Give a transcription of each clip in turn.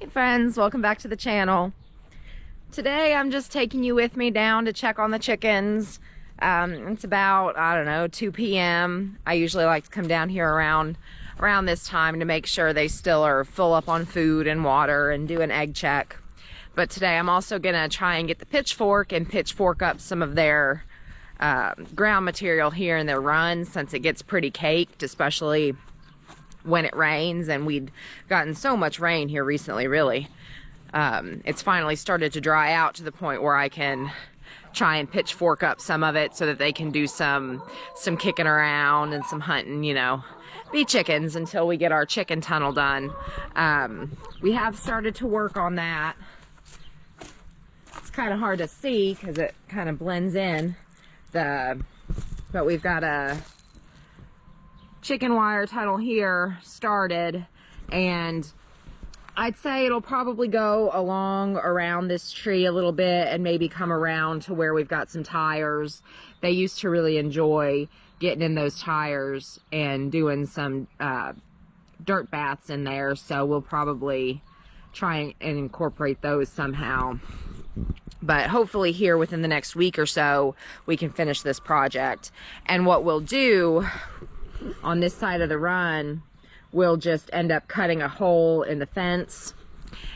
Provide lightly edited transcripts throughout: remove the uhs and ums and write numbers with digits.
Hey friends, welcome back to the channel. Today I'm just taking you with me down to check on the chickens. It's about, I don't know, 2 p.m. I usually like to come down here around this time to make sure they still are full up on food and water and do an egg check. But today I'm also gonna try and get the pitchfork and pitchfork up some of their ground material here in their run, since it gets pretty caked, especially when it rains, and we'd gotten so much rain here recently, really. It's finally started to dry out to the point where I can try and pitchfork up some of it so that they can do some kicking around and some hunting, you know, be chickens until we get our chicken tunnel done. We have started to work on that. It's kind of hard to see because it kind of blends in, but we've got a chicken wire tunnel here started, and I'd say it'll probably go along around this tree a little bit and maybe come around to where we've got some tires. They used to really enjoy getting in those tires and doing some dirt baths in there, so we'll probably try and incorporate those somehow. But hopefully here within the next week or so we can finish this project. And what we'll do on this side of the run, we'll just end up cutting a hole in the fence,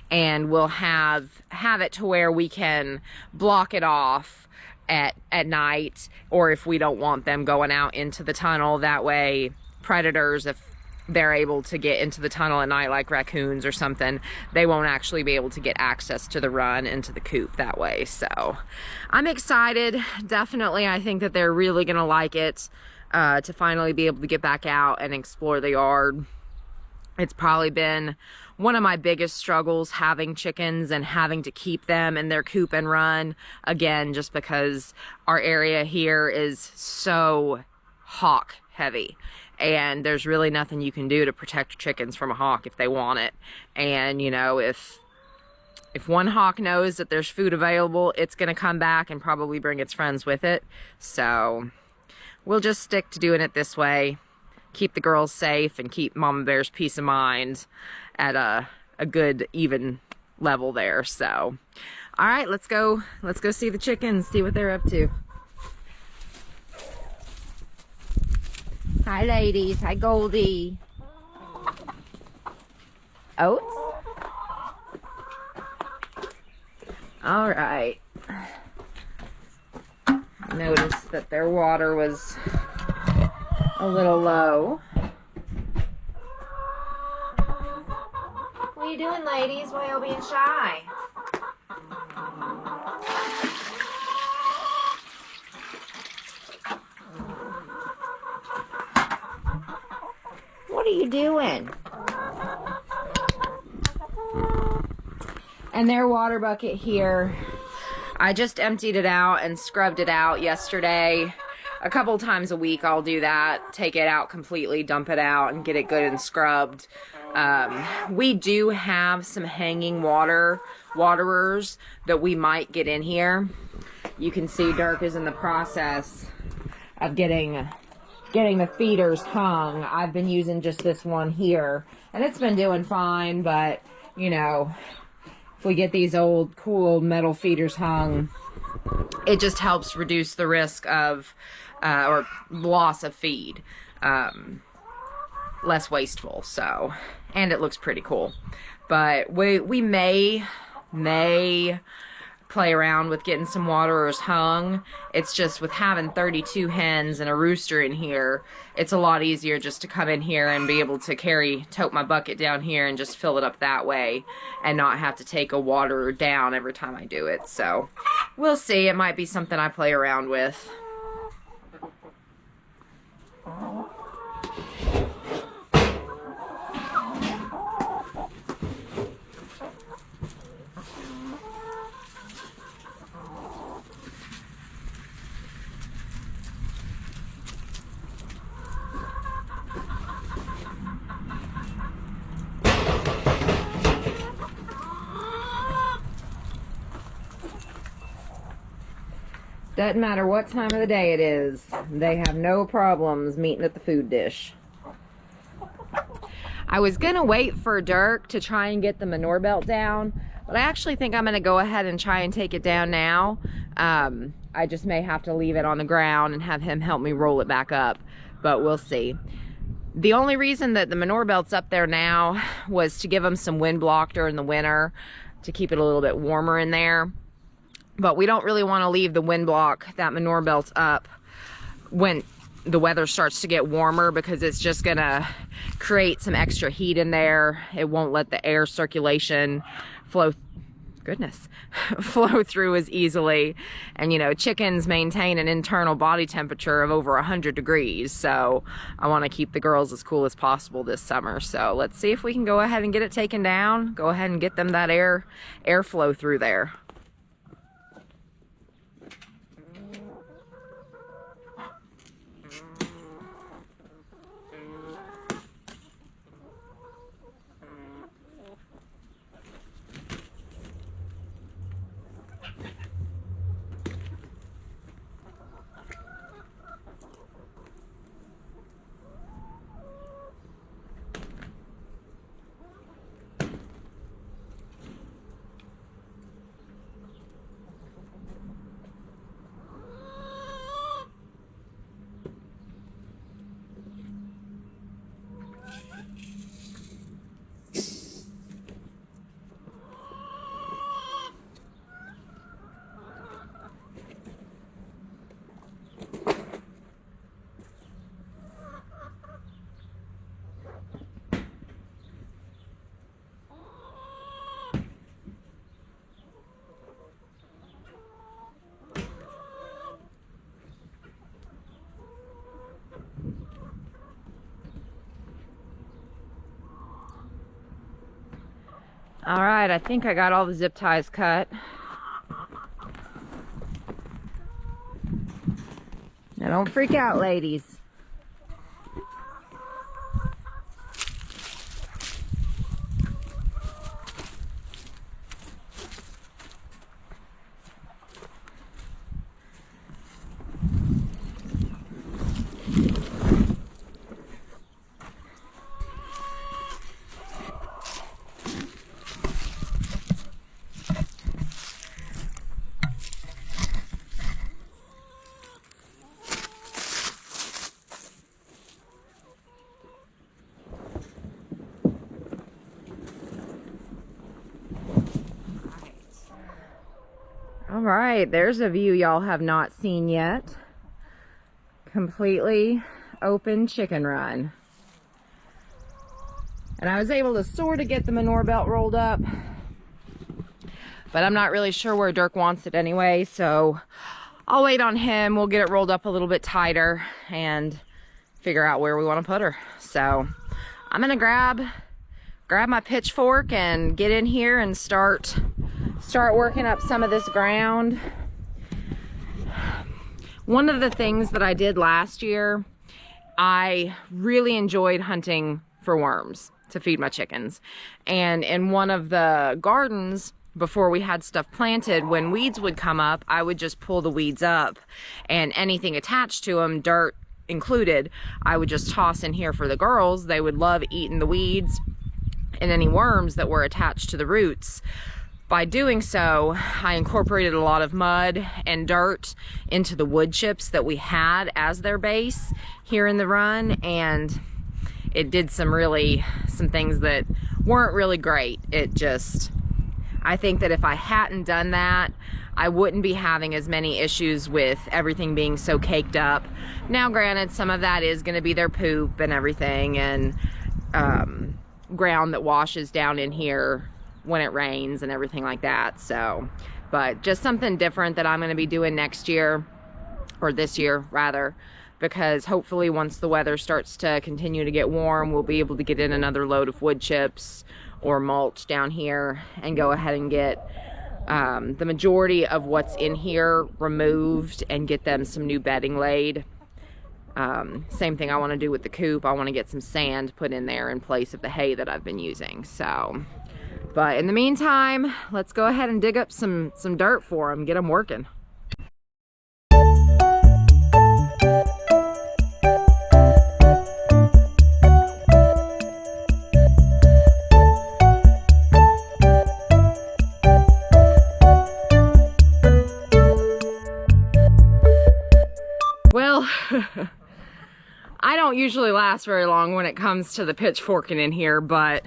and we'll have it to where we can block it off at night, or if we don't want them going out into the tunnel. That way predators, if they're able to get into the tunnel at night, like raccoons or something, they won't actually be able to get access to the run into the coop that way. So I'm excited. Definitely, I think that they're really gonna like it. To finally be able to get back out and explore the yard. It's probably been one of my biggest struggles, having chickens and having to keep them in their coop and run. Again, just because our area here is so hawk heavy, and there's really nothing you can do to protect chickens from a hawk if they want it. And you know, if one hawk knows that there's food available, it's gonna come back and probably bring its friends with it. So we'll just stick to doing it this way, keep the girls safe, and keep Mama Bear's peace of mind at a good, even level there. So, all right, let's go see the chickens, see what they're up to. Hi, ladies. Hi, Goldie. Oats? All right. Noticed that their water was a little low. What are you doing, ladies? Why are y'all being shy? What are you doing? And their water bucket here, I just emptied it out and scrubbed it out yesterday. A couple times a week I'll do that, take it out completely, dump it out, and get it good and scrubbed. We do have some hanging waterers that we might get in here. You can see Dirk is in the process of getting the feeders hung. I've been using just this one here, and it's been doing fine, but you know, if we get these cool old metal feeders hung, it just helps reduce the risk of or loss of feed, less wasteful. So, and it looks pretty cool. But we may play around with getting some waterers hung. It's just with having 32 hens and a rooster in here, it's a lot easier just to come in here and be able to tote my bucket down here and just fill it up that way, and not have to take a waterer down every time I do it. So we'll see. It might be something I play around with. Doesn't matter what time of the day it is, they have no problems meeting at the food dish. I was gonna wait for Dirk to try and get the manure belt down, but I actually think I'm gonna go ahead and try and take it down now. I just may have to leave it on the ground and have him help me roll it back up, but we'll see. The only reason that the manure belt's up there now was to give them some wind block during the winter, to keep it a little bit warmer in there. But we don't really want to leave the wind block, that manure belt, up when the weather starts to get warmer, because it's just gonna create some extra heat in there. It won't let the air circulation flow through as easily. And you know, chickens maintain an internal body temperature of over 100 degrees, so I want to keep the girls as cool as possible this summer. So let's see if we can go ahead and get it taken down, go ahead and get them that airflow through there. All right, I think I got all the zip ties cut. Now don't freak out, ladies. All right, there's a view y'all have not seen yet. Completely open chicken run. And I was able to sort of get the manure belt rolled up, but I'm not really sure where Dirk wants it anyway, so I'll wait on him. We'll get it rolled up a little bit tighter and figure out where we want to put her. So I'm gonna grab my pitchfork and get in here and start working up some of this ground. One of the things that I did last year, I really enjoyed hunting for worms to feed my chickens. And in one of the gardens, before we had stuff planted, when weeds would come up, I would just pull the weeds up, and anything attached to them, dirt included, I would just toss in here for the girls. They would love eating the weeds and any worms that were attached to the roots. By doing so, I incorporated a lot of mud and dirt into the wood chips that we had as their base here in the run, and it did some things that weren't really great. I think that if I hadn't done that, I wouldn't be having as many issues with everything being so caked up. Now granted, some of that is going to be their poop and everything, and ground that washes down in here when it rains and everything like that. So, but just something different that I'm going to be doing next year, or this year rather, because hopefully once the weather starts to continue to get warm, we'll be able to get in another load of wood chips or mulch down here and go ahead and get the majority of what's in here removed and get them some new bedding laid. Same thing I want to do with the coop. I want to get some sand put in there in place of the hay that I've been using. So, but in the meantime, let's go ahead and dig up some dirt for them, get them working. don't usually last very long when it comes to the pitchforking in here, but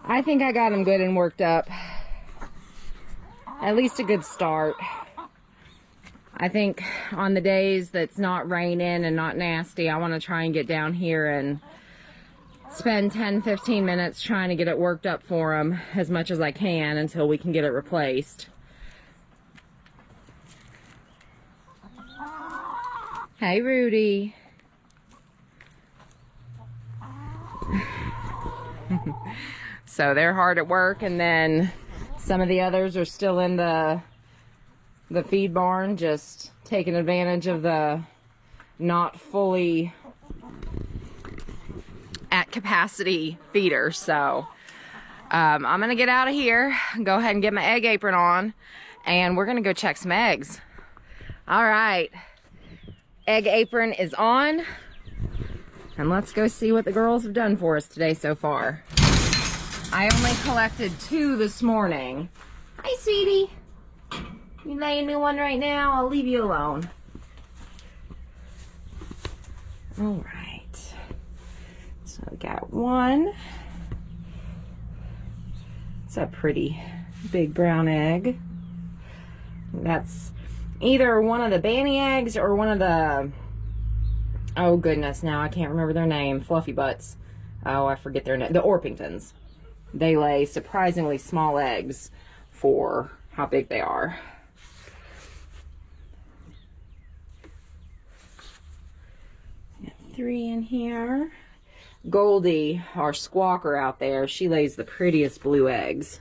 I think I got them good and worked up. At least a good start. I think on the days that's not raining and not nasty, I want to try and get down here and spend 10-15 minutes trying to get it worked up for them as much as I can until we can get it replaced. Hey, Rudy. So they're hard at work, and then some of the others are still in the feed barn, just taking advantage of the not fully at capacity feeder. So I'm gonna get out of here, go ahead and get my egg apron on, and we're gonna go check some eggs. All right, egg apron is on, and let's go see what the girls have done for us today so far. I only collected 2 this morning. Hi, sweetie. You laying me one right now? I'll leave you alone. All right. So I got 1. It's a pretty big brown egg. That's either one of the Banny eggs or one of the, oh goodness, now I can't remember their name. Fluffy butts. Oh, I forget their name. The Orpingtons. They lay surprisingly small eggs for how big they are. Got 3 in here. Goldie, our squawker out there, she lays the prettiest blue eggs.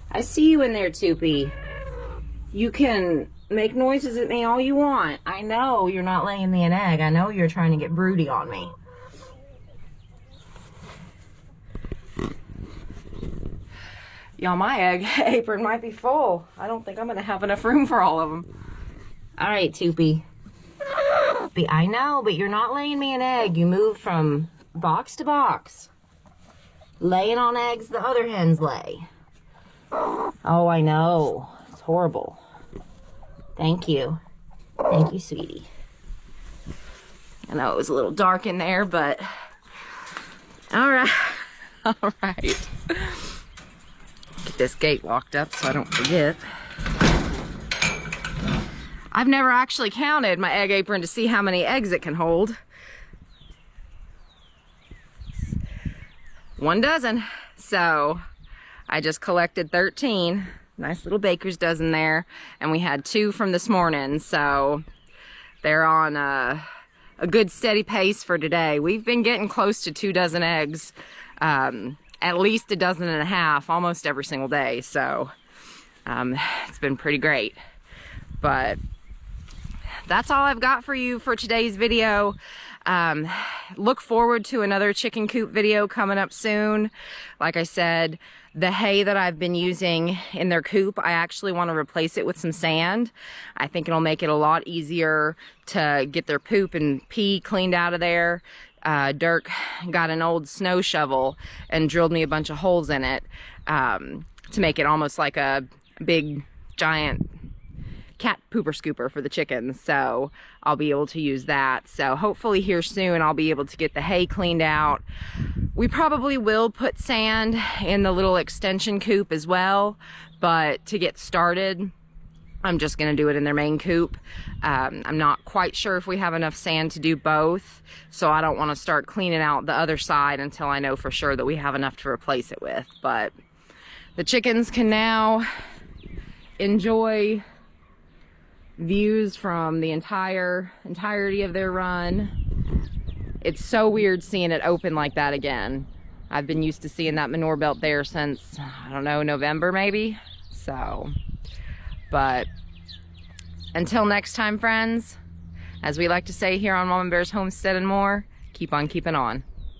I see you in there, Toopy. You can make noises at me all you want. I know you're not laying me an egg. I know you're trying to get broody on me. Y'all, my egg apron might be full. I don't think I'm gonna have enough room for all of them. All right, Toopy. I know, but you're not laying me an egg. You move from box to box, laying on eggs the other hens lay. Oh, I know. It's horrible. Thank you. Thank you, sweetie. I know it was a little dark in there, but all right. All right. Get this gate locked up so I don't forget. I've never actually counted my egg apron to see how many eggs it can hold. 1 dozen. So I just collected 13. Nice little baker's dozen there, and we had 2 from this morning, so they're on a good steady pace for today. We've been getting close to 2 dozen eggs, at least 1.5 dozen almost every single day, so it's been pretty great. But that's all I've got for you for today's video. Look forward to another chicken coop video coming up soon. Like I said, the hay that I've been using in their coop, I actually want to replace it with some sand. I think it'll make it a lot easier to get their poop and pee cleaned out of there. Dirk got an old snow shovel and drilled me a bunch of holes in it to make it almost like a big giant cat pooper scooper for the chickens, so I'll be able to use that. So hopefully here soon I'll be able to get the hay cleaned out. We probably will put sand in the little extension coop as well, but to get started I'm just gonna do it in their main coop. I'm not quite sure if we have enough sand to do both, so I don't want to start cleaning out the other side until I know for sure that we have enough to replace it with. But the chickens can now enjoy views from the entirety of their run. It's so weird seeing it open like that again. I've been used to seeing that manure belt there since, I don't know, November maybe. So, but until next time, friends, as we like to say here on Mama Bear's Homestead and More, keep on keeping on.